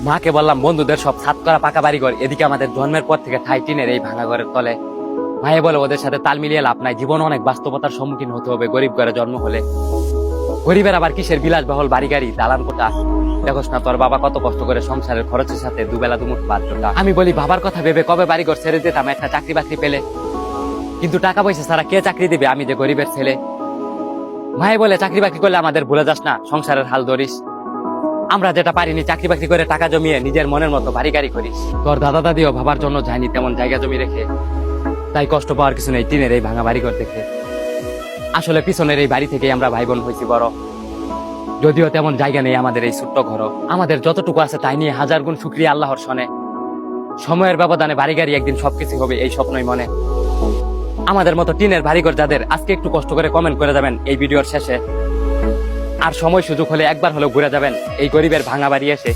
মাকে বললাম বন্ধুদের সব ছাদ করা পাকা বাড়ি ঘর, এদিকে আমাদের জন্মের পর থেকে ঠাই টিনের এই ভাঙা ঘরের তলে। মায়ে বলে ওদের সাথে তাল মিলিয়ে লাভ নাই, জীবন অনেক বাস্তবতার সম্মুখীন হতে হবে গরিব ঘরে জন্ম হলে। গরিবের আবার কিসের বিলাসবহুল বাড়ি গাড়ি দালান কোঠা, দেখোস না তোর বাবা কত কষ্ট করে সংসারের খরচের সাথে দুবেলা দুমুঠ ভাত জোটা। আমি বলি বাবার কথা ভেবে কবে বাড়ি ঘর ছেড়ে দিতাম একটা চাকরি বাকরি পেলে, কিন্তু টাকা পয়সা ছাড়া কে চাকরি দিবে, আমি যে গরিবের ছেলে। মায়ে বলে চাকরি বাকরি করলে আমাদের ভুলে যাস না, সংসারের হাল ধরিস। আমরা যেটা পারিনি চাকরি বাকরি করে টাকা জমিয়ে নিজের মনের মতো বাড়ি গাড়ি করিস। তোর দাদা দাদিও ভাবার জন্য যায়নি তেমন জায়গা জমি রেখে, তাই কষ্ট পাওয়ার কিছু নেই টিনের এই ভাঙা বাড়ি ঘর দেখে। আসলে পিছনের এই বাড়ি থেকে আমরা ভাই বোন হয়েছি বড়, যদিও তেমন জায়গা নেই আমাদের এই ছোট্ট ঘর। আমাদের যতটুকু আছে তাই নিয়ে হাজার গুণ শুকরিয়া আল্লাহর শনে। সময়ের ব্যবধানে বাড়ি গাড়ি একদিন সবকিছু হবে এই স্বপ্নই মনে। আমাদের মতো টিনের বাড়িঘর যাদের, আজকে একটু কষ্ট করে কমেন্ট করে যাবেন এই ভিডিওর শেষে। আর সময় সুযোগ হলে একবার হলেও ঘুরে যাবেন এই গরিবের ভাঙা বাড়ি এসে।